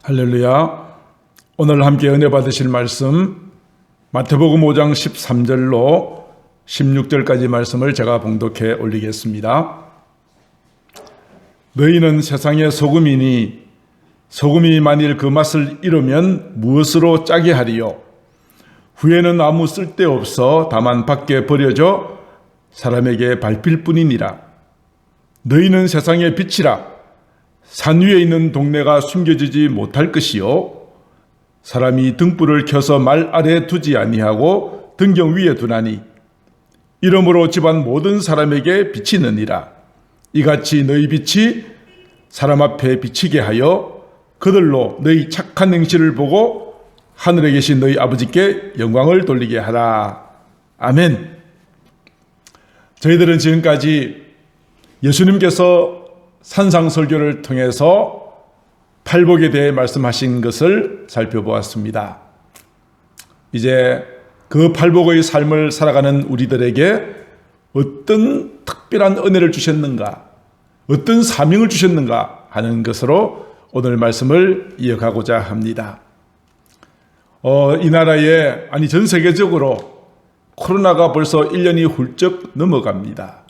할렐루야. 오늘 함께 은혜 받으실 말씀 마태복음 5장 13절로 16절까지 말씀을 제가 봉독해 올리겠습니다. 너희는 세상의 소금이니 소금이 만일 그 맛을 잃으면 무엇으로 짜게 하리요? 후에는 아무 쓸데없어 다만 밖에 버려져 사람에게 밟힐 뿐이니라. 너희는 세상의 빛이라. 산 위에 있는 동네가 숨겨지지 못할 것이요 사람이 등불을 켜서 말 아래 두지 아니하고 등경 위에 두나니 이러므로 집안 모든 사람에게 비치느니라. 이같이 너희 빛이 사람 앞에 비치게 하여 그들로 너희 착한 행실을 보고 하늘에 계신 너희 아버지께 영광을 돌리게 하라. 아멘. 저희들은 지금까지 예수님께서 산상설교를 통해서 팔복에 대해 말씀하신 것을 살펴보았습니다. 이제 그 팔복의 삶을 살아가는 우리들에게 어떤 특별한 은혜를 주셨는가, 어떤 사명을 주셨는가 하는 것으로 오늘 말씀을 이어가고자 합니다. 이 나라에, 아니 전 세계적으로 코로나가 벌써 1년이 훌쩍 넘어갑니다.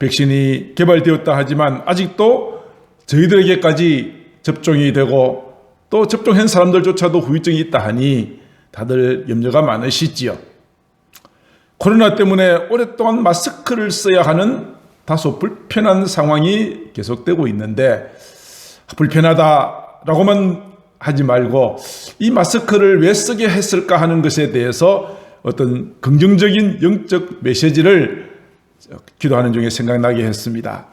백신이 개발되었다 하지만 아직도 저희들에게까지 접종이 되고 또 접종한 사람들조차도 후유증이 있다 하니 다들 염려가 많으시지요. 코로나 때문에 오랫동안 마스크를 써야 하는 다소 불편한 상황이 계속되고 있는데 불편하다라고만 하지 말고 이 마스크를 왜 쓰게 했을까 하는 것에 대해서 어떤 긍정적인 영적 메시지를 기도하는 중에 생각나게 했습니다.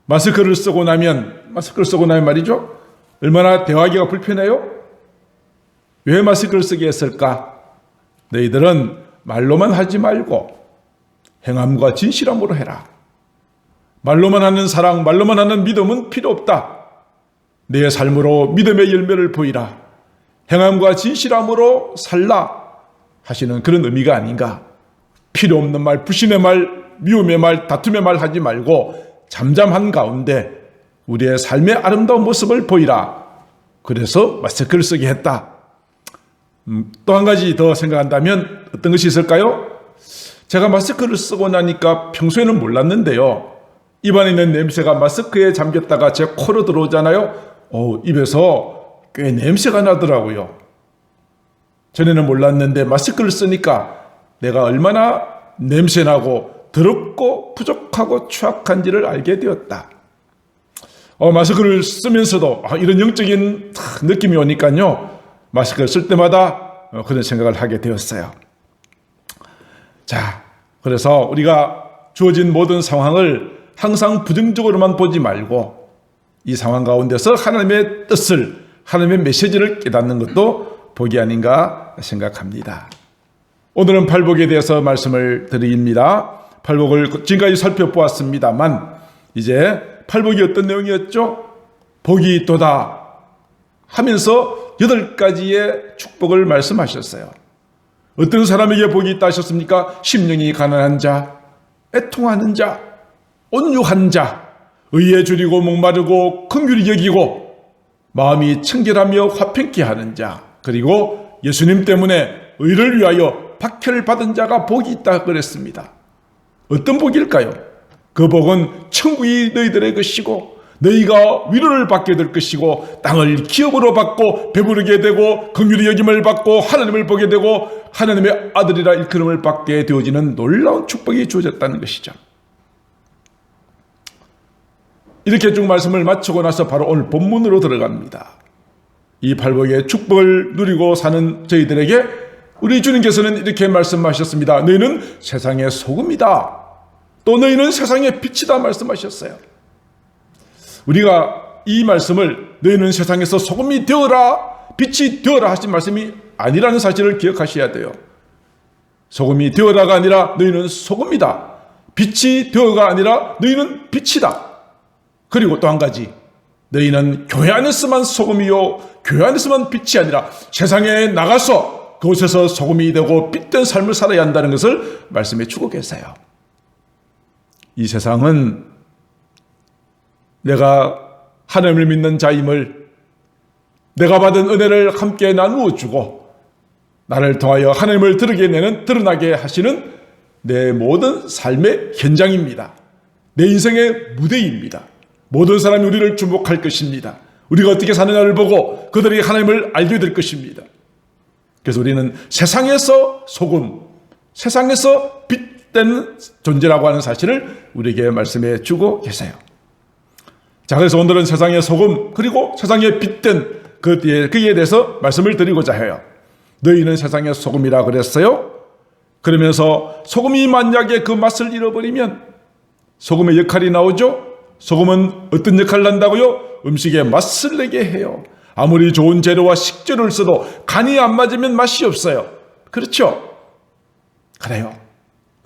마스크를 쓰고 나면 말이죠. 얼마나 대화하기가 불편해요? 왜 마스크를 쓰게 했을까? 너희들은 말로만 하지 말고 행함과 진실함으로 해라. 말로만 하는 사랑, 말로만 하는 믿음은 필요 없다. 내 삶으로 믿음의 열매를 보이라. 행함과 진실함으로 살라 하시는 그런 의미가 아닌가. 필요 없는 말, 불신의 말, 미움의 말, 다툼의 말 하지 말고 잠잠한 가운데 우리의 삶의 아름다운 모습을 보이라. 그래서 마스크를 쓰게 했다. 또 한 가지 더 생각한다면 어떤 것이 있을까요? 제가 마스크를 쓰고 나니까 평소에는 몰랐는데요. 입안에 있는 냄새가 마스크에 잠겼다가 제 코로 들어오잖아요. 입에서 꽤 냄새가 나더라고요. 전에는 몰랐는데 마스크를 쓰니까 내가 얼마나 냄새나고 더럽고 부족하고 추악한지를 알게 되었다. 마스크를 쓰면서도 이런 영적인 느낌이 오니까요. 마스크를 쓸 때마다 그런 생각을 하게 되었어요. 자, 그래서 우리가 주어진 모든 상황을 항상 부정적으로만 보지 말고 이 상황 가운데서 하나님의 뜻을, 하나님의 메시지를 깨닫는 것도 복이 아닌가 생각합니다. 오늘은 팔복에 대해서 말씀을 드립니다. 팔복을 지금까지 살펴보았습니다만 이제 팔복이 어떤 내용이었죠? 복이 있도다 하면서 8가지의 축복을 말씀하셨어요. 어떤 사람에게 복이 있다 하셨습니까? 심령이 가난한 자, 애통하는 자, 온유한 자, 의에 줄이고 목마르고 긍휼히 여기고 마음이 청결하며 화평케 하는 자, 그리고 예수님 때문에 의를 위하여 박해를 받은 자가 복이 있다 그랬습니다. 어떤 복일까요? 그 복은 천국이 너희들의 것이고 너희가 위로를 받게 될 것이고 땅을 기업으로 받고 배부르게 되고 긍휼히 여김을 받고 하나님을 보게 되고 하나님의 아들이라 일컬음을 받게 되어지는 놀라운 축복이 주어졌다는 것이죠. 이렇게 쭉 말씀을 마치고 나서 바로 오늘 본문으로 들어갑니다. 이 팔복의 축복을 누리고 사는 저희들에게 우리 주님께서는 이렇게 말씀하셨습니다. 너희는 세상의 소금이다. 또 너희는 세상의 빛이다 말씀하셨어요. 우리가 이 말씀을 너희는 세상에서 소금이 되어라, 빛이 되어라 하신 말씀이 아니라는 사실을 기억하셔야 돼요. 소금이 되어라가 아니라 너희는 소금이다. 빛이 되어가 아니라 너희는 빛이다. 그리고 또 한 가지, 너희는 교회 안에서만 소금이요 교회 안에서만 빛이 아니라 세상에 나가서 그곳에서 소금이 되고 빛된 삶을 살아야 한다는 것을 말씀해 주고 계세요. 이 세상은 내가 하나님을 믿는 자임을 내가 받은 은혜를 함께 나누어 주고 나를 통하여 하나님을 드러나게 하시는 내 모든 삶의 현장입니다. 내 인생의 무대입니다. 모든 사람이 우리를 주목할 것입니다. 우리가 어떻게 사느냐를 보고 그들이 하나님을 알게 될 것입니다. 그래서 우리는 세상에서 소금, 세상에서 빛된 존재라고 하는 사실을 우리에게 말씀해 주고 계세요. 자, 그래서 오늘은 세상의 소금 그리고 세상의 빛된 그에 대해서 말씀을 드리고자 해요. 너희는 세상의 소금이라 그랬어요. 그러면서 소금이 만약에 그 맛을 잃어버리면 소금의 역할이 나오죠. 소금은 어떤 역할을 한다고요? 음식에 맛을 내게 해요. 아무리 좋은 재료와 식재료를 써도 간이 안 맞으면 맛이 없어요. 그렇죠? 그래요.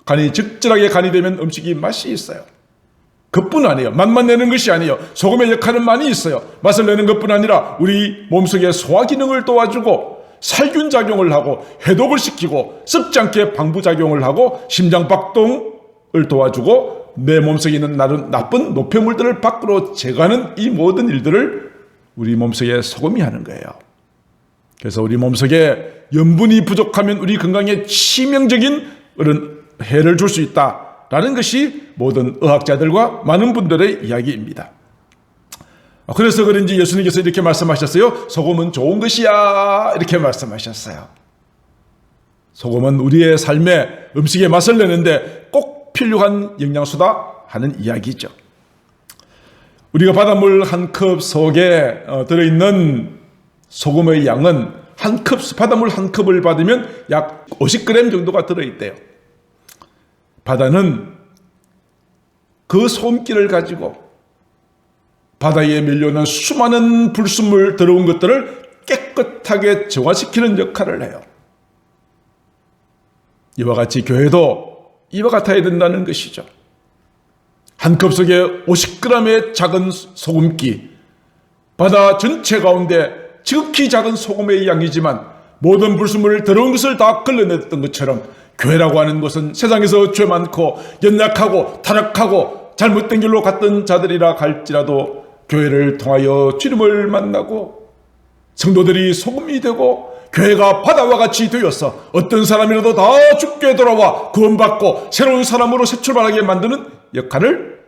간이 적절하게 간이 되면 음식이 맛이 있어요. 그뿐 아니에요. 맛만 내는 것이 아니에요. 소금의 역할은 많이 있어요. 맛을 내는 것뿐 아니라 우리 몸속의 소화 기능을 도와주고 살균 작용을 하고 해독을 시키고 썩지 않게 방부작용을 하고 심장 박동을 도와주고 내 몸속에 있는 나쁜 노폐물들을 밖으로 제거하는 이 모든 일들을 우리 몸속에 소금이 하는 거예요. 그래서 우리 몸속에 염분이 부족하면 우리 건강에 치명적인 그런 해를 줄 수 있다라는 것이 모든 의학자들과 많은 분들의 이야기입니다. 그래서 그런지 예수님께서 이렇게 말씀하셨어요. 소금은 좋은 것이야 이렇게 말씀하셨어요. 소금은 우리의 삶에 음식의 맛을 내는데 꼭 필요한 영양소다 하는 이야기죠. 우리가 바닷물 한 컵 속에 들어있는 소금의 양은 바닷물 한 컵을 받으면 약 50g 정도가 들어있대요. 바다는 그 소금기를 가지고 바다에 밀려오는 수많은 불순물 더러운 것들을 깨끗하게 정화시키는 역할을 해요. 이와 같이 교회도 이와 같아야 된다는 것이죠. 한 컵 속에 50g의 작은 소금기, 바다 전체 가운데 지극히 작은 소금의 양이지만 모든 불순물 더러운 것을 다 걸러냈던 것처럼 교회라고 하는 것은 세상에서 죄 많고 연약하고 타락하고 잘못된 길로 갔던 자들이라 할지라도 교회를 통하여 주님을 만나고 성도들이 소금이 되고 교회가 바다와 같이 되어서 어떤 사람이라도 다 죽게 돌아와 구원받고 새로운 사람으로 새 출발하게 만드는 역할을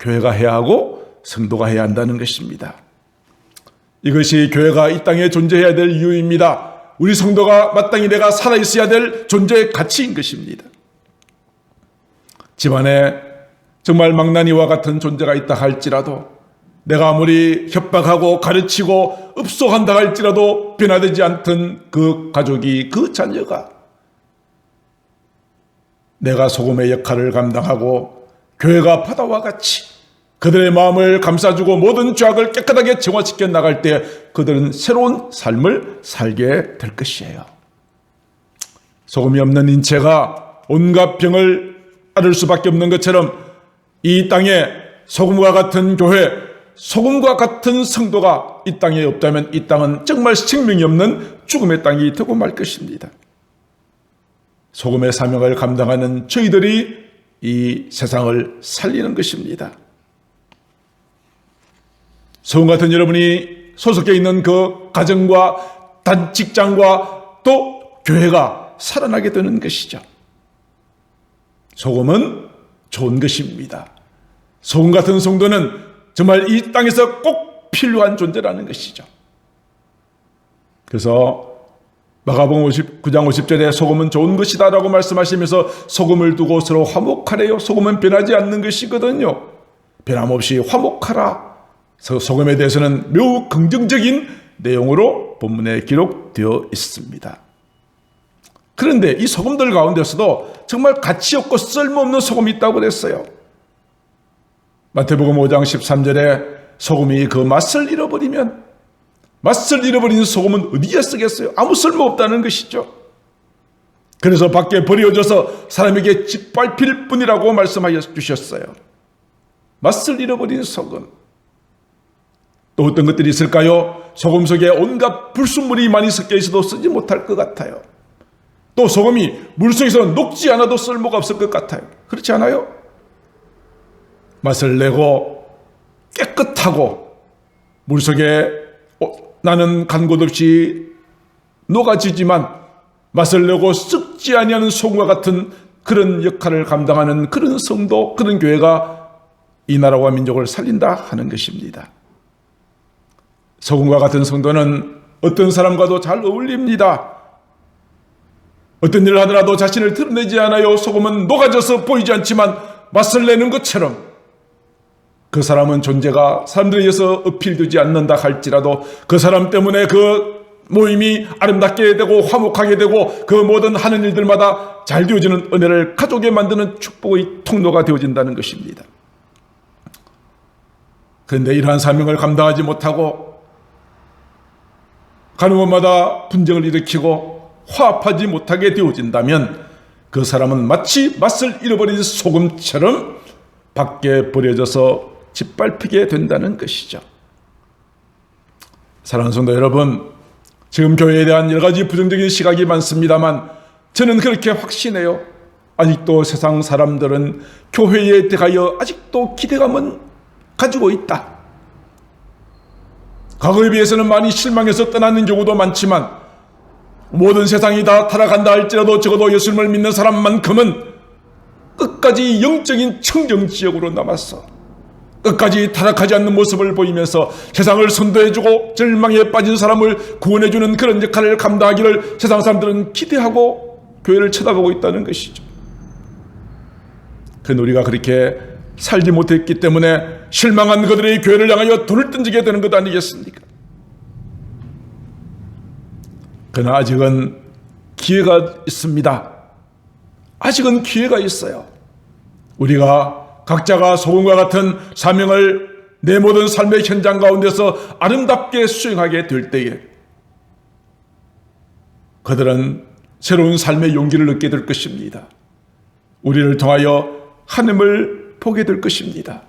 교회가 해야 하고 성도가 해야 한다는 것입니다. 이것이 교회가 이 땅에 존재해야 될 이유입니다. 우리 성도가 마땅히 내가 살아있어야 될 존재의 가치인 것입니다. 집안에 정말 망나니와 같은 존재가 있다 할지라도 내가 아무리 협박하고 가르치고 읍소한다 할지라도 변화되지 않던 그 가족이 그 자녀가 내가 소금의 역할을 감당하고 교회가 바다와 같이 그들의 마음을 감싸주고 모든 죄악을 깨끗하게 정화시켜 나갈 때 그들은 새로운 삶을 살게 될 것이에요. 소금이 없는 인체가 온갖 병을 앓을 수밖에 없는 것처럼 이 땅에 소금과 같은 교회, 소금과 같은 성도가 이 땅에 없다면 이 땅은 정말 생명이 없는 죽음의 땅이 되고 말 것입니다. 소금의 사명을 감당하는 저희들이 이 세상을 살리는 것입니다. 소금 같은 여러분이 소속해 있는 그 가정과 직장과 또 교회가 살아나게 되는 것이죠. 소금은 좋은 것입니다. 소금 같은 성도는 정말 이 땅에서 꼭 필요한 존재라는 것이죠. 그래서 마가복음 9장 50절에 소금은 좋은 것이다 라고 말씀하시면서 소금을 두고 서로 화목하래요. 소금은 변하지 않는 것이거든요. 변함없이 화목하라. 소금에 대해서는 매우 긍정적인 내용으로 본문에 기록되어 있습니다. 그런데 이 소금들 가운데서도 정말 가치 없고 쓸모없는 소금이 있다고 그랬어요. 마태복음 5장 13절에 소금이 그 맛을 잃어버리면 맛을 잃어버린 소금은 어디에 쓰겠어요? 아무 쓸모없다는 것이죠. 그래서 밖에 버려져서 사람에게 짓밟힐 뿐이라고 말씀하여 주셨어요. 맛을 잃어버린 소금. 또 어떤 것들이 있을까요? 소금 속에 온갖 불순물이 많이 섞여 있어도 쓰지 못할 것 같아요. 또 소금이 물속에서 녹지 않아도 쓸모가 없을 것 같아요. 그렇지 않아요? 맛을 내고 깨끗하고 물속에 나는 간 곳 없이 녹아지지만 맛을 내고 썩지 아니하는 소금과 같은 그런 역할을 감당하는 그런 성도, 그런 교회가 이 나라와 민족을 살린다 하는 것입니다. 소금과 같은 성도는 어떤 사람과도 잘 어울립니다. 어떤 일을 하더라도 자신을 드러내지 않아요. 소금은 녹아져서 보이지 않지만 맛을 내는 것처럼 그 사람은 존재가 사람들에 의해서 어필되지 않는다 할지라도 그 사람 때문에 그 모임이 아름답게 되고 화목하게 되고 그 모든 하는 일들마다 잘 되어지는 은혜를 가족에 만드는 축복의 통로가 되어진다는 것입니다. 그런데 이러한 사명을 감당하지 못하고 가는 곳마다 분쟁을 일으키고 화합하지 못하게 되어진다면 그 사람은 마치 맛을 잃어버린 소금처럼 밖에 버려져서 짓밟히게 된다는 것이죠. 사랑하는 성도 여러분, 지금 교회에 대한 여러 가지 부정적인 시각이 많습니다만 저는 그렇게 확신해요. 아직도 세상 사람들은 교회에 대하여 아직도 기대감은 가지고 있다. 과거에 비해서는 많이 실망해서 떠나는 경우도 많지만 모든 세상이 다 타락한다 할지라도 적어도 예수님을 믿는 사람만큼은 끝까지 영적인 청정지역으로 남았어. 끝까지 타락하지 않는 모습을 보이면서 세상을 선도해주고 절망에 빠진 사람을 구원해주는 그런 역할을 감당하기를 세상 사람들은 기대하고 교회를 쳐다보고 있다는 것이죠. 그런데 우리가 그렇게 살지 못했기 때문에 실망한 그들의 교회를 향하여 돌을 던지게 되는 것 아니겠습니까? 그러나 아직은 기회가 있습니다. 아직은 기회가 있어요. 우리가 각자가 소금과 같은 사명을 내 모든 삶의 현장 가운데서 아름답게 수행하게 될 때에 그들은 새로운 삶의 용기를 얻게 될 것입니다. 우리를 통하여 하나님을 보게 될 것입니다.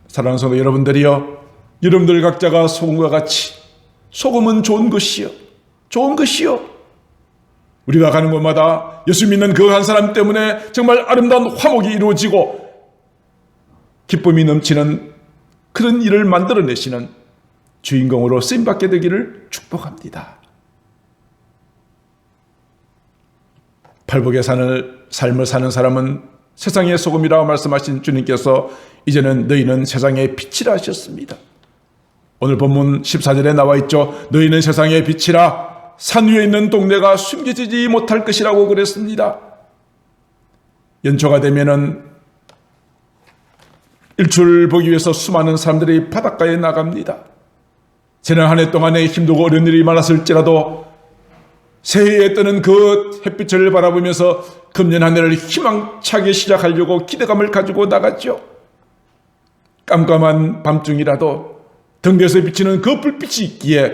사랑하는 성도 여러분들이여, 여러분들 각자가 소금과 같이, 소금은 좋은 것이요, 좋은 것이요, 우리가 가는 곳마다 예수 믿는 그 한 사람 때문에 정말 아름다운 화목이 이루어지고 기쁨이 넘치는 그런 일을 만들어내시는 주인공으로 쓰임받게 되기를 축복합니다. 팔복의 삶을 사는 사람은 세상의 소금이라고 말씀하신 주님께서 이제는 너희는 세상의 빛이라 하셨습니다. 오늘 본문 14절에 나와 있죠. 너희는 세상의 빛이라. 산 위에 있는 동네가 숨겨지지 못할 것이라고 그랬습니다. 연초가 되면은 일출을 보기 위해서 수많은 사람들이 바닷가에 나갑니다. 지난 한 해 동안에 힘들고 어려운 일이 많았을지라도 새해에 뜨는 그 햇빛을 바라보면서 금년 한 해를 희망차게 시작하려고 기대감을 가지고 나갔죠. 깜깜한 밤중이라도 등대에서 비치는 그 불빛이 있기에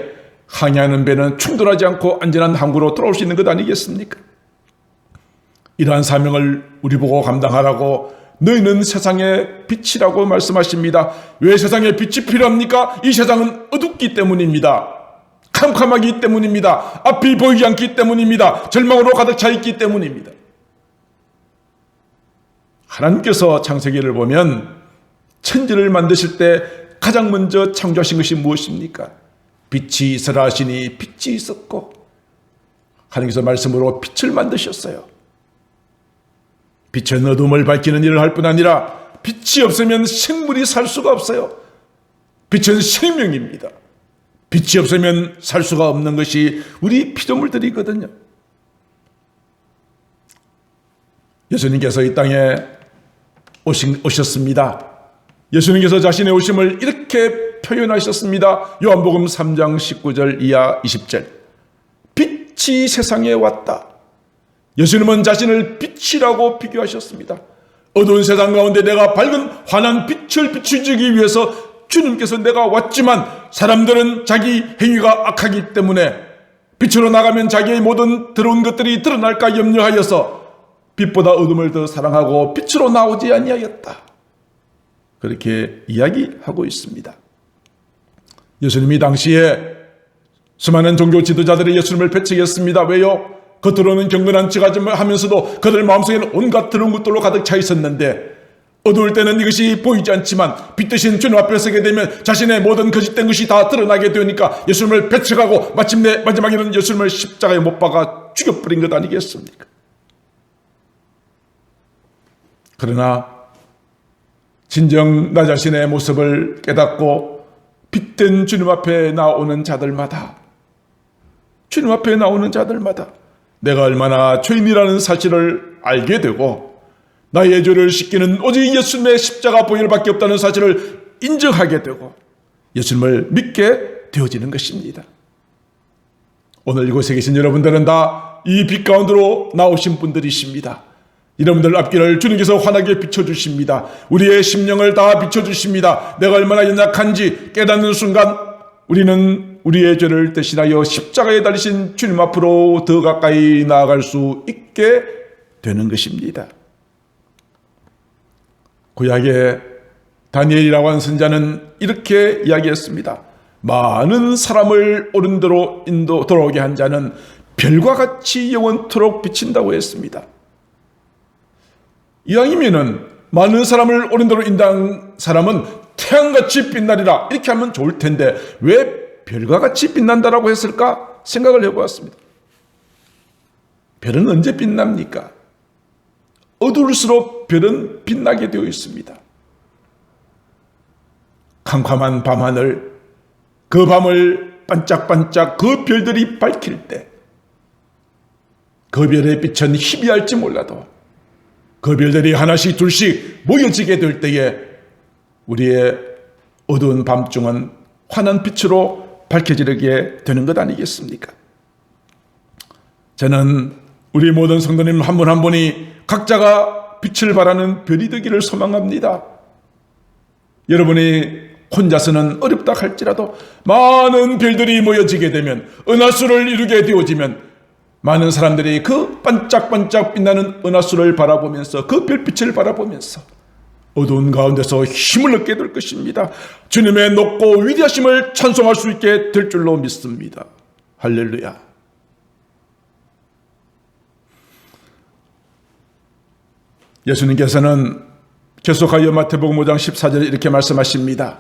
항해하는 배는 충돌하지 않고 안전한 항구로 돌아올 수 있는 것 아니겠습니까? 이러한 사명을 우리 보고 감당하라고 너희는 세상의 빛이라고 말씀하십니다. 왜 세상에 빛이 필요합니까? 이 세상은 어둡기 때문입니다. 캄캄하기 때문입니다. 앞이 보이지 않기 때문입니다. 절망으로 가득 차 있기 때문입니다. 하나님께서 창세기를 보면 천지를 만드실 때 가장 먼저 창조하신 것이 무엇입니까? 빛이 있으라 하시니 빛이 있었고 하나님께서 말씀으로 빛을 만드셨어요. 빛은 어둠을 밝히는 일을 할 뿐 아니라 빛이 없으면 생물이 살 수가 없어요. 빛은 생명입니다. 빛이 없으면 살 수가 없는 것이 우리 피조물들이거든요. 예수님께서 이 땅에 오셨습니다. 예수님께서 자신의 오심을 이렇게 표현하셨습니다. 요한복음 3장 19절 이하 20절. 빛이 세상에 왔다. 예수님은 자신을 빛이라고 비교하셨습니다. 어두운 세상 가운데 내가 밝은 환한 빛을 비추기 위해서 주님께서 내가 왔지만 사람들은 자기 행위가 악하기 때문에 빛으로 나가면 자기의 모든 더러운 것들이 드러날까 염려하여서 빛보다 어둠을 더 사랑하고 빛으로 나오지 아니하였다. 그렇게 이야기하고 있습니다. 예수님이 당시에 수많은 종교 지도자들이 예수님을 배척했습니다. 왜요? 겉으로는 경건한 척 하면서도 그들 마음속에는 온갖 더러운 것들로 가득 차 있었는데 어두울 때는 이것이 보이지 않지만 빛 대신 주님 앞에 서게 되면 자신의 모든 거짓된 것이 다 드러나게 되니까 예수님을 배척하고 마침내 마지막에는 예수님을 십자가에 못 박아 죽여버린 것 아니겠습니까? 그러나 진정 나 자신의 모습을 깨닫고 빛된 주님 앞에 나오는 자들마다 내가 얼마나 죄인이라는 사실을 알게 되고 나의 죄를 씻기는 오직 예수님의 십자가 보혈밖에 없다는 사실을 인정하게 되고 예수님을 믿게 되어지는 것입니다. 오늘 이곳에 계신 여러분들은 다 이 빛 가운데로 나오신 분들이십니다. 여러분들 앞길을 주님께서 환하게 비춰주십니다. 우리의 심령을 다 비춰주십니다. 내가 얼마나 연약한지 깨닫는 순간 우리는 우리의 죄를 대신하여 십자가에 달리신 주님 앞으로 더 가까이 나아갈 수 있게 되는 것입니다. 구약의 다니엘이라고 하는 선자는 이렇게 이야기했습니다. 많은 사람을 옳은 대로 돌아오게 한 자는 별과 같이 영원토록 비친다고 했습니다. 이왕이면은 많은 사람을 옳은 대로 인도한 사람은 태양같이 빛나리라 이렇게 하면 좋을 텐데 왜 별과 같이 빛난다라고 했을까 생각을 해보았습니다. 별은 언제 빛납니까? 어두울수록 별은 빛나게 되어 있습니다. 캄캄한 밤하늘, 그 밤을 반짝반짝 그 별들이 밝힐 때 그 별의 빛은 희미할지 몰라도 그 별들이 하나씩 둘씩 모여지게 될 때에 우리의 어두운 밤중은 환한 빛으로 밝혀지게 되는 것 아니겠습니까? 저는 우리 모든 성도님 한 분 한 분이 각자가 빛을 발하는 별이 되기를 소망합니다. 여러분이 혼자서는 어렵다 할지라도 많은 별들이 모여지게 되면 은하수를 이루게 되어지면 많은 사람들이 그 반짝반짝 빛나는 은하수를 바라보면서 그 별빛을 바라보면서 어두운 가운데서 힘을 얻게 될 것입니다. 주님의 높고 위대하심을 찬송할 수 있게 될 줄로 믿습니다. 할렐루야. 예수님께서는 계속하여 마태복음 5장 14절에 이렇게 말씀하십니다.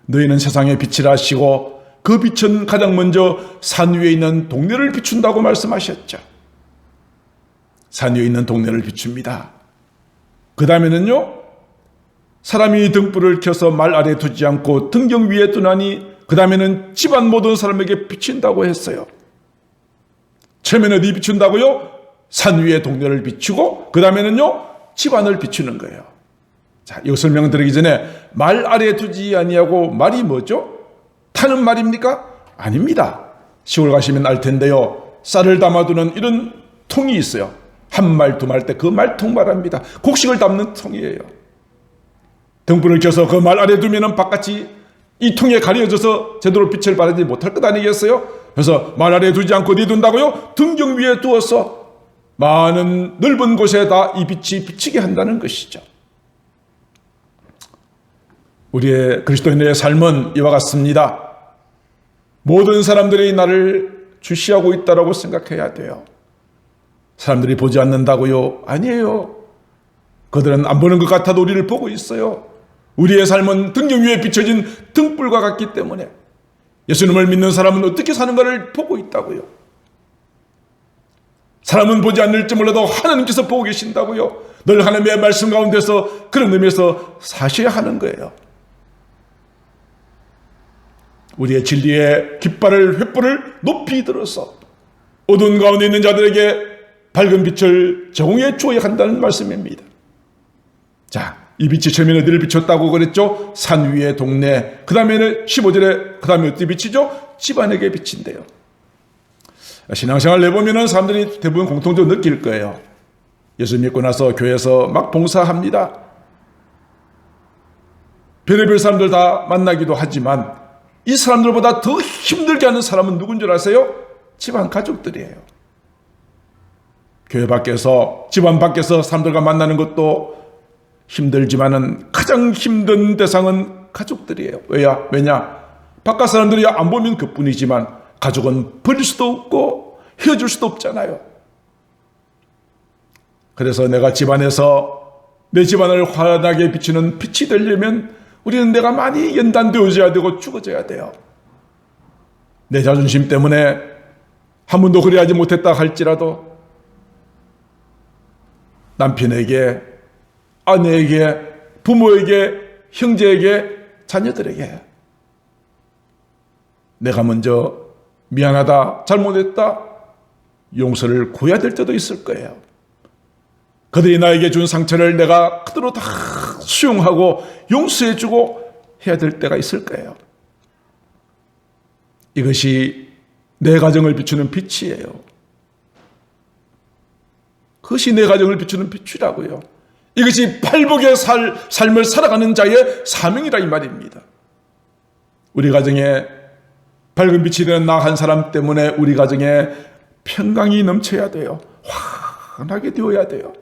너희는 세상의 빛이라 하시고 그 빛은 가장 먼저 산 위에 있는 동네를 비춘다고 말씀하셨죠. 산 위에 있는 동네를 비춥니다. 그 다음에는요, 사람이 등불을 켜서 말 아래 두지 않고 등경 위에 두나니 그 다음에는 집안 모든 사람에게 비친다고 했어요. 처음에는 어디 비춘다고요? 산 위에 동네를 비추고 그 다음에는요, 집안을 비추는 거예요. 자, 이거 설명드리기 전에 말 아래 두지 아니하고 말이 뭐죠? 타는 말입니까? 아닙니다. 시골 가시면 알 텐데요. 쌀을 담아두는 이런 통이 있어요. 한 말, 두 말 때 그 말통 말합니다. 곡식을 담는 통이에요. 등불을 켜서 그 말 아래 두면은 바깥이 이 통에 가려져서 제대로 빛을 발하지 못할 것 아니겠어요? 그래서 말 아래 두지 않고 어디 둔다고요? 등경 위에 두어서 많은 넓은 곳에다 이 빛이 비치게 한다는 것이죠. 우리의 그리스도인의 삶은 이와 같습니다. 모든 사람들이 나를 주시하고 있다고 생각해야 돼요. 사람들이 보지 않는다고요? 아니에요. 그들은 안 보는 것 같아도 우리를 보고 있어요. 우리의 삶은 등경 위에 비춰진 등불과 같기 때문에 예수님을 믿는 사람은 어떻게 사는가를 보고 있다고요. 사람은 보지 않을지 몰라도 하나님께서 보고 계신다고요. 늘 하나님의 말씀 가운데서 그런 의미에서 사셔야 하는 거예요. 우리의 진리의 깃발을 횃불을 높이 들어서 어두운 가운데 있는 자들에게 밝은 빛을 제공해 주어야 한다는 말씀입니다. 자, 이 빛이 처음에는 어디를 비췄다고 그랬죠? 산 위의 동네. 그 다음에는 15절에 그 다음에 어디 비치죠? 집안에게 비친대요. 신앙생활 내보면은 사람들이 대부분 공통적으로 느낄 거예요. 예수 믿고 나서 교회에서 막 봉사합니다. 별의별 사람들 다 만나기도 하지만 이 사람들보다 더 힘들게 하는 사람은 누군 줄 아세요? 집안 가족들이에요. 교회 밖에서, 집안 밖에서 사람들과 만나는 것도 힘들지만은 가장 힘든 대상은 가족들이에요. 왜냐? 바깥 사람들이 안 보면 그뿐이지만 가족은 버릴 수도 없고 헤어질 수도 없잖아요. 그래서 내가 집안에서 내 집안을 환하게 비추는 빛이 되려면 우리는 내가 많이 연단되어져야 되고 죽어져야 돼요. 내 자존심 때문에 한 번도 그리하지 못했다 할지라도 남편에게, 아내에게, 부모에게, 형제에게, 자녀들에게 내가 먼저 미안하다, 잘못했다, 용서를 구해야 될 때도 있을 거예요. 그들이 나에게 준 상처를 내가 그대로 다 수용하고 용서해주고 해야 될 때가 있을 거예요. 이것이 내 가정을 비추는 빛이에요. 그것이 내 가정을 비추는 빛이라고요. 이것이 팔복의 삶을 살아가는 자의 사명이라 이 말입니다. 우리 가정에 밝은 빛이 되는 나 한 사람 때문에 우리 가정에 평강이 넘쳐야 돼요. 환하게 되어야 돼요.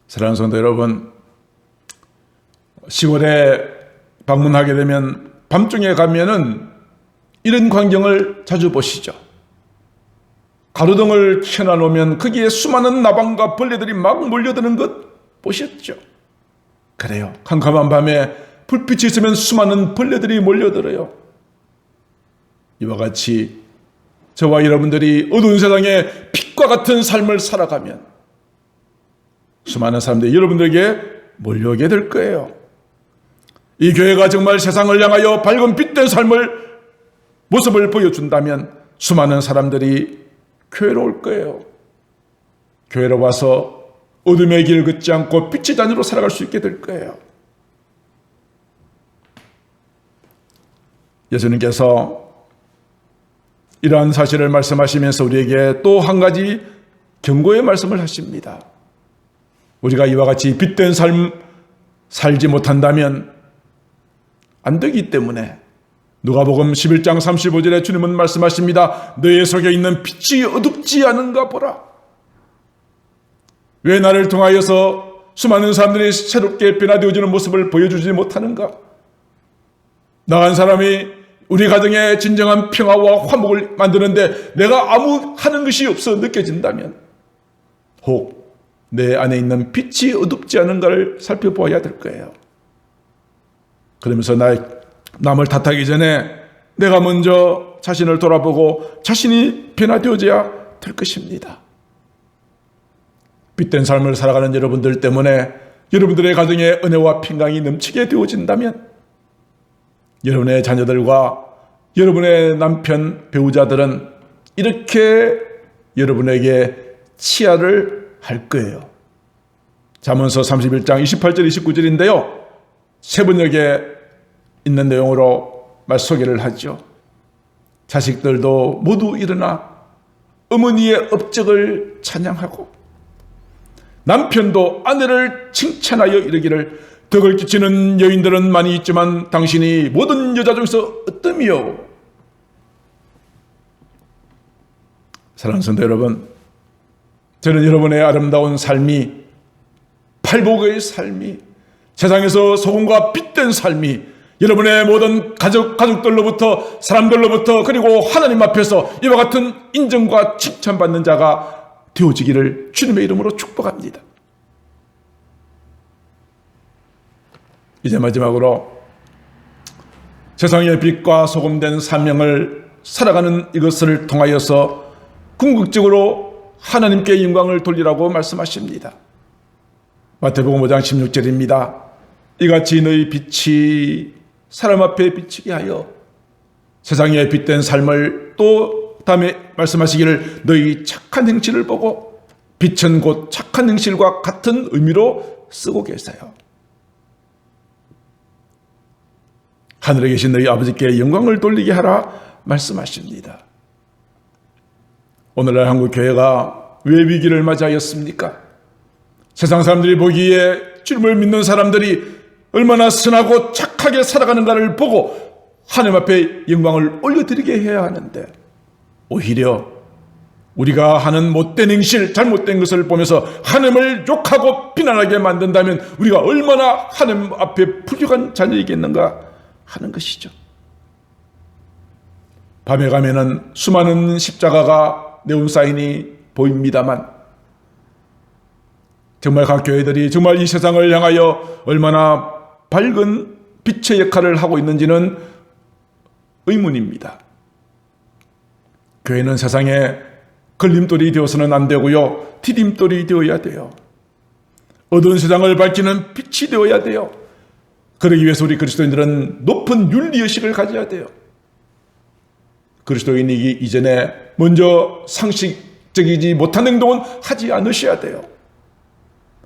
사랑하는 성도 여러분, 시골에 방문하게 되면 밤중에 가면은 이런 광경을 자주 보시죠. 가로등을 켜놔놓으면 거기에 수많은 나방과 벌레들이 막 몰려드는 것 보셨죠? 그래요. 캄캄한 밤에 불빛이 있으면 수많은 벌레들이 몰려들어요. 이와 같이 저와 여러분들이 어두운 세상에 빛과 같은 삶을 살아가면 수많은 사람들이 여러분들에게 몰려오게 될 거예요. 이 교회가 정말 세상을 향하여 밝은 빛된 삶을 모습을 보여준다면 수많은 사람들이 교회로 올 거예요. 교회로 와서 어둠의 길을 걷지 않고 빛의 자녀로 살아갈 수 있게 될 거예요. 예수님께서 이러한 사실을 말씀하시면서 우리에게 또 한 가지 경고의 말씀을 하십니다. 우리가 이와 같이 빛된 삶 살지 못한다면 안 되기 때문에 누가복음 11장 35절에 주님은 말씀하십니다. 너의 속에 있는 빛이 어둡지 않은가 보라. 왜 나를 통하여서 수많은 사람들이 새롭게 변화되어지는 모습을 보여주지 못하는가? 나 한 사람이 우리 가정에 진정한 평화와 화목을 만드는데 내가 아무 하는 것이 없어 느껴진다면 혹 내 안에 있는 빛이 어둡지 않은가를 살펴보아야 될 거예요. 그러면서 남을 탓하기 전에 내가 먼저 자신을 돌아보고 자신이 변화되어져야 될 것입니다. 빛된 삶을 살아가는 여러분들 때문에 여러분들의 가정에 은혜와 평강이 넘치게 되어진다면 여러분의 자녀들과 여러분의 남편, 배우자들은 이렇게 여러분에게 치하를 할 거예요. 잠언서 31장 28절 29절인데요. 세번역에 있는 내용으로 말 소개를 하죠. 자식들도 모두 일어나 어머니의 업적을 찬양하고 남편도 아내를 칭찬하여 이르기를 덕을 끼치는 여인들은 많이 있지만 당신이 모든 여자 중에서 어떠미요? 사랑하는 성도 여러분, 저는 여러분의 아름다운 삶이, 팔복의 삶이, 세상에서 소금과 빛된 삶이 여러분의 모든 가족들로부터, 사람들로부터, 그리고 하나님 앞에서 이와 같은 인정과 칭찬받는 자가 되어지기를 주님의 이름으로 축복합니다. 이제 마지막으로 세상의 빛과 소금된 사명을 살아가는 이것을 통하여서 궁극적으로 하나님께 영광을 돌리라고 말씀하십니다. 마태복음 5장 16절입니다. 이같이 너희 빛이 사람 앞에 비치게 하여 세상에 빛된 삶을, 또 다음에 말씀하시기를 너희 착한 행실을 보고, 빛은 곧 착한 행실과 같은 의미로 쓰고 계세요. 하늘에 계신 너희 아버지께 영광을 돌리게 하라 말씀하십니다. 오늘날 한국 교회가 왜 위기를 맞이하였습니까? 세상 사람들이 보기에 주님을 믿는 사람들이 얼마나 선하고 착하게 살아가는가를 보고 하나님 앞에 영광을 올려드리게 해야 하는데, 오히려 우리가 하는 못된 행실, 잘못된 것을 보면서 하나님을 욕하고 비난하게 만든다면 우리가 얼마나 하나님 앞에 불효한 자녀이겠는가 하는 것이죠. 밤에 가면은 수많은 십자가가 네온 사인이 보입니다만 정말 각 교회들이 정말 이 세상을 향하여 얼마나 밝은 빛의 역할을 하고 있는지는 의문입니다. 교회는 세상에 걸림돌이 되어서는 안 되고요, 디딤돌이 되어야 돼요. 어두운 세상을 밝히는 빛이 되어야 돼요. 그러기 위해서 우리 그리스도인들은 높은 윤리의식을 가져야 돼요. 그리스도인이기 이전에 먼저 상식적이지 못한 행동은 하지 않으셔야 돼요.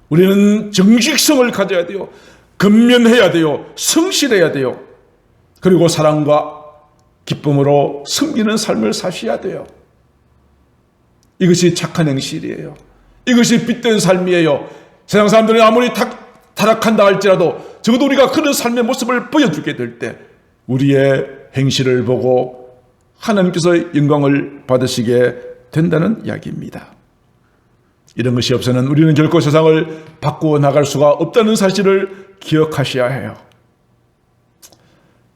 우리는 정식성을 가져야 돼요. 근면해야 돼요. 성실해야 돼요. 그리고 사랑과 기쁨으로 섬기는 삶을 사셔야 돼요. 이것이 착한 행실이에요. 이것이 빛된 삶이에요. 세상 사람들이 아무리 타락한다 할지라도 적어도 우리가 그런 삶의 모습을 보여주게 될 때 우리의 행실을 보고 하나님께서 영광을 받으시게 된다는 이야기입니다. 이런 것이 없어서는 우리는 결코 세상을 바꾸어 나갈 수가 없다는 사실을 기억하셔야 해요.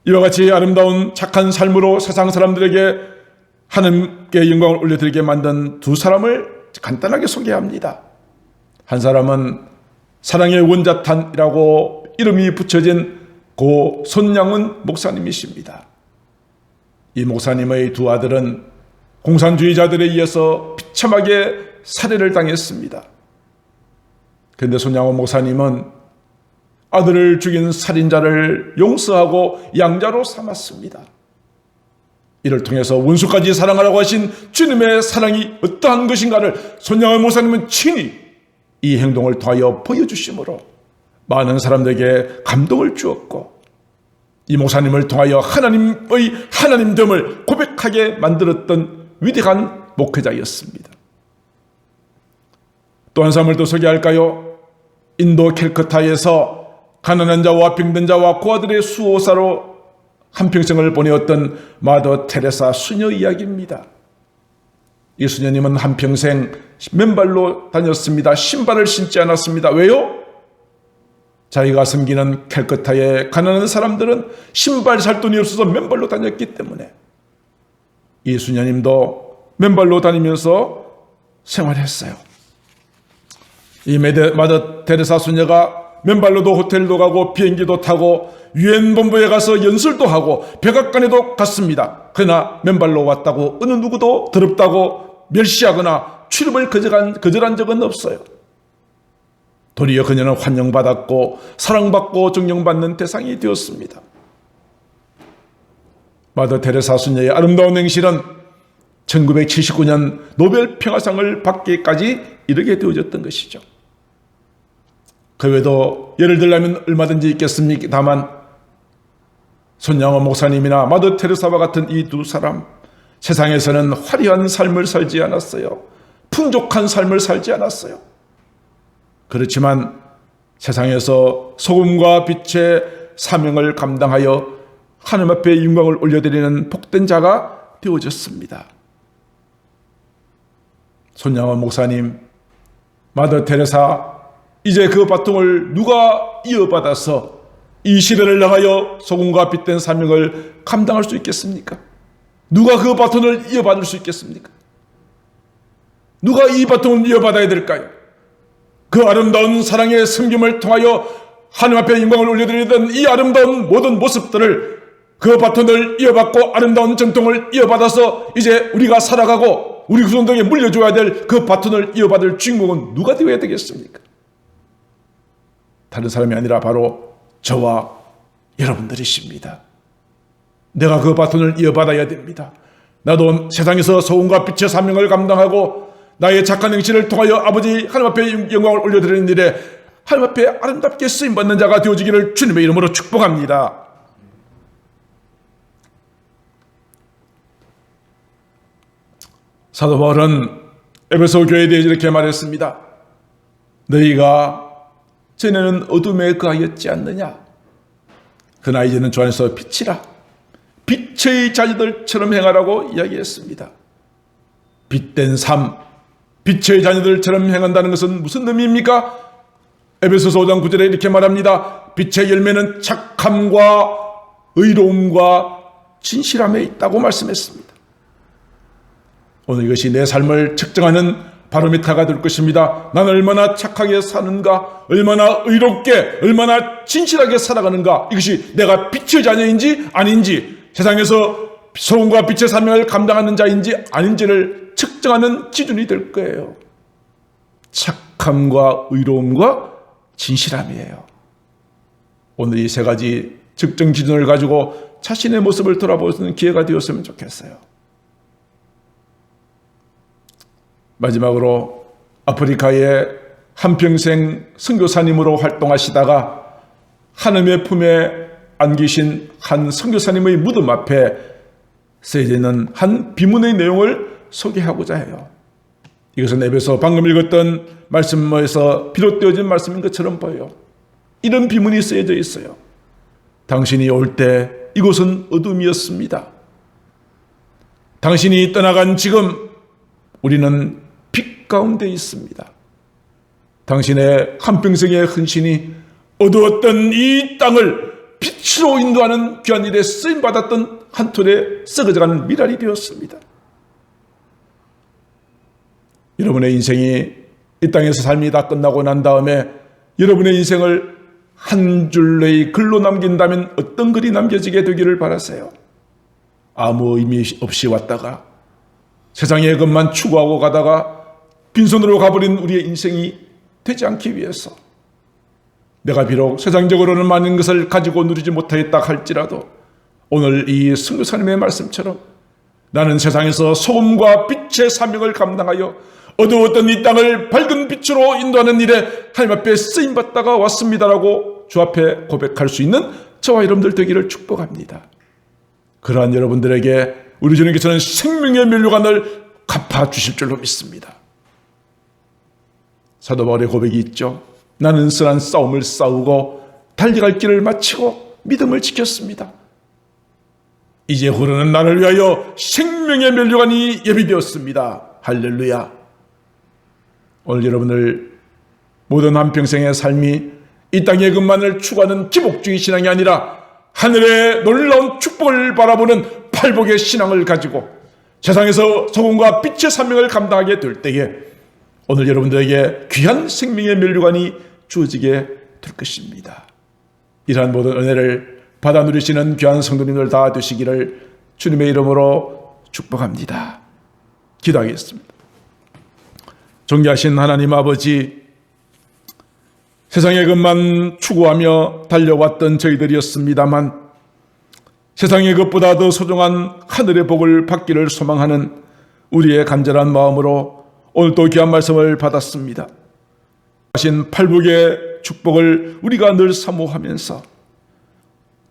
이와 같이 아름다운 착한 삶으로 세상 사람들에게 하나님께 영광을 올려드리게 만든 두 사람을 간단하게 소개합니다. 한 사람은 사랑의 원자탄이라고 이름이 붙여진 고 손양훈 목사님이십니다. 이 목사님의 두 아들은 공산주의자들에 의해서 비참하게 살해를 당했습니다. 그런데 손양훈 목사님은 아들을 죽인 살인자를 용서하고 양자로 삼았습니다. 이를 통해서 원수까지 사랑하라고 하신 주님의 사랑이 어떠한 것인가를 손양훈 목사님은 친히 이 행동을 통하여 보여주심으로 많은 사람들에게 감동을 주었고 이 목사님을 통하여 하나님의 하나님됨을 고백하게 만들었던 위대한 목회자였습니다. 또 한 사람을 더 소개할까요? 인도 캘커타에서 가난한 자와 병든 자와 고아들의 수호사로 한평생을 보내었던 마더 테레사 수녀 이야기입니다. 이 수녀님은 한평생 맨발로 다녔습니다. 신발을 신지 않았습니다. 왜요? 자기가 섬기는 캘커타의 가난한 사람들은 신발 살 돈이 없어서 맨발로 다녔기 때문에 이 수녀님도 맨발로 다니면서 생활했어요. 이 마더 테레사 수녀가 맨발로도 호텔도 가고 비행기도 타고 유엔 본부에 가서 연설도 하고 백악관에도 갔습니다. 그러나 맨발로 왔다고 어느 누구도 더럽다고 멸시하거나 출입을 거절한 적은 없어요. 도리어 그녀는 환영받았고 사랑받고 존경받는 대상이 되었습니다. 마더 테레사 수녀의 아름다운 행실은 1979년 노벨 평화상을 받기까지 이르게 되어졌던 것이죠. 그 외에도 예를 들자면 얼마든지 있겠습니다만 손양원 목사님이나 마더 테레사와 같은 이 두 사람, 세상에서는 화려한 삶을 살지 않았어요. 풍족한 삶을 살지 않았어요. 그렇지만 세상에서 소금과 빛의 사명을 감당하여 하나님 앞에 영광을 올려드리는 복된 자가 되어졌습니다. 손양원 목사님, 마더 테레사, 이제 그 바통을 누가 이어받아서 이 시대를 향하여 소금과 빛된 사명을 감당할 수 있겠습니까? 누가 그 바통을 이어받을 수 있겠습니까? 누가 이 바통을 이어받아야 될까요? 그 아름다운 사랑의 섬김을 통하여 하나님 앞에 영광을 올려드리던 이 아름다운 모든 모습들을 그 바톤을 이어받고 아름다운 전통을 이어받아서 이제 우리가 살아가고 우리 후손들에게 물려줘야 될 그 바톤을 이어받을 주인공은 누가 되어야 되겠습니까? 다른 사람이 아니라 바로 저와 여러분들이십니다. 내가 그 바톤을 이어받아야 됩니다. 나도 세상에서 소금과 빛의 사명을 감당하고 나의 착한 행실을 통하여 아버지 하나님 앞에 영광을 올려드리는 일에 하나님 앞에 아름답게 쓰임받는 자가 되어지기를 주님의 이름으로 축복합니다. 사도 바울은 에베소 교회에 대해 이렇게 말했습니다. 너희가 전에는 어둠에 거하였지 않느냐? 그러나 이제는 주 안에서 빛이라. 빛의 자녀들처럼 행하라고 이야기했습니다. 빛된 삶, 빛의 자녀들처럼 행한다는 것은 무슨 의미입니까? 에베소서 5장 9절에 이렇게 말합니다. 빛의 열매는 착함과 의로움과 진실함에 있다고 말씀했습니다. 오늘 이것이 내 삶을 측정하는 바로미터가 될 것입니다. 난 얼마나 착하게 사는가, 얼마나 의롭게, 얼마나 진실하게 살아가는가, 이것이 내가 빛의 자녀인지 아닌지, 세상에서 소금과 빛의 사명을 감당하는 자인지 아닌지를 측정하는 기준이 될 거예요. 착함과 의로움과 진실함이에요. 오늘 이 세 가지 측정 기준을 가지고 자신의 모습을 돌아보는 기회가 되었으면 좋겠어요. 마지막으로 아프리카에 한평생 선교사님으로 활동하시다가 하나님의 품에 안기신 한 선교사님의 무덤 앞에 쓰여져 있는 한 비문의 내용을 소개하고자 해요. 이것은 에베소 방금 읽었던 말씀에서 비롯되어진 말씀인 것처럼 보여요. 이런 비문이 쓰여져 있어요. 당신이 올 때 이곳은 어둠이었습니다. 당신이 떠나간 지금 우리는 빛 가운데 있습니다. 당신의 한평생의 헌신이 어두웠던 이 땅을 빛으로 인도하는 귀한 일에 쓰임받았던 한 톨에 썩어져가는 미랄이 되었습니다. 여러분의 인생이 이 땅에서 삶이 다 끝나고 난 다음에 여러분의 인생을 한 줄의 글로 남긴다면 어떤 글이 남겨지게 되기를 바라세요? 아무 의미 없이 왔다가 세상의 것만 추구하고 가다가 빈손으로 가버린 우리의 인생이 되지 않기 위해서, 내가 비록 세상적으로는 많은 것을 가지고 누리지 못하였다 할지라도 오늘 이 선교사님의 말씀처럼 나는 세상에서 소금과 빛의 사명을 감당하여 어두웠던 이 땅을 밝은 빛으로 인도하는 일에 하나님 앞에 쓰임받다가 왔습니다라고 주 앞에 고백할 수 있는 저와 여러분들 되기를 축복합니다. 그러한 여러분들에게 우리 주님께서는 생명의 면류관을 갚아주실 줄로 믿습니다. 사도 바울의 고백이 있죠. 나는 선한 싸움을 싸우고 달려갈 길을 마치고 믿음을 지켰습니다. 이제 흐르는 나를 위하여 생명의 면류관이 예비되었습니다. 할렐루야. 오늘 여러분들 모든 한평생의 삶이 이 땅의 것만을 추구하는 기복주의 신앙이 아니라 하늘의 놀라운 축복을 바라보는 팔복의 신앙을 가지고 세상에서 소금과 빛의 사명을 감당하게 될 때에 오늘 여러분들에게 귀한 생명의 면류관이 주어지게 될 것입니다. 이러한 모든 은혜를 받아 누리시는 귀한 성도님들 다 되시기를 주님의 이름으로 축복합니다. 기도하겠습니다. 존귀하신 하나님 아버지, 세상의 것만 추구하며 달려왔던 저희들이었습니다만 세상의 것보다 더 소중한 하늘의 복을 받기를 소망하는 우리의 간절한 마음으로 오늘도 귀한 말씀을 받았습니다. 하신 팔복의 축복을 우리가 늘 사모하면서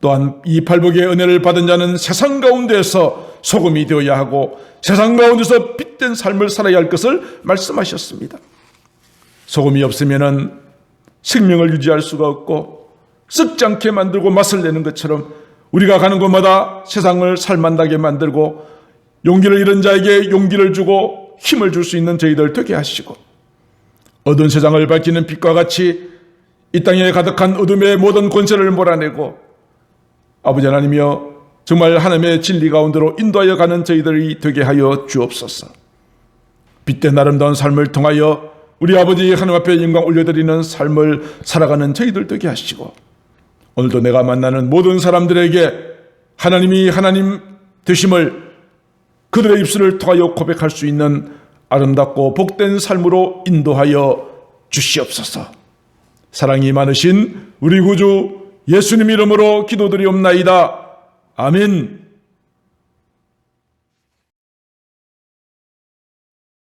또한 이 팔복의 은혜를 받은 자는 세상 가운데서 소금이 되어야 하고 세상 가운데서 빛된 삶을 살아야 할 것을 말씀하셨습니다. 소금이 없으면은 생명을 유지할 수가 없고 썩지 않게 만들고 맛을 내는 것처럼 우리가 가는 곳마다 세상을 살만나게 만들고 용기를 잃은 자에게 용기를 주고 힘을 줄 수 있는 저희들 되게 하시고 어두운 세상을 밝히는 빛과 같이 이 땅에 가득한 어둠의 모든 권세를 몰아내고 아버지 하나님이여 정말 하나님의 진리 가운데로 인도하여 가는 저희들이 되게 하여 주옵소서. 빛된 아름다운 삶을 통하여 우리 아버지 하나님 앞에 영광 올려드리는 삶을 살아가는 저희들 되게 하시고 오늘도 내가 만나는 모든 사람들에게 하나님이 하나님 되심을 그들의 입술을 통하여 고백할 수 있는 아름답고 복된 삶으로 인도하여 주시옵소서. 사랑이 많으신 우리 구주 예수님 이름으로 기도드리옵나이다. 아멘.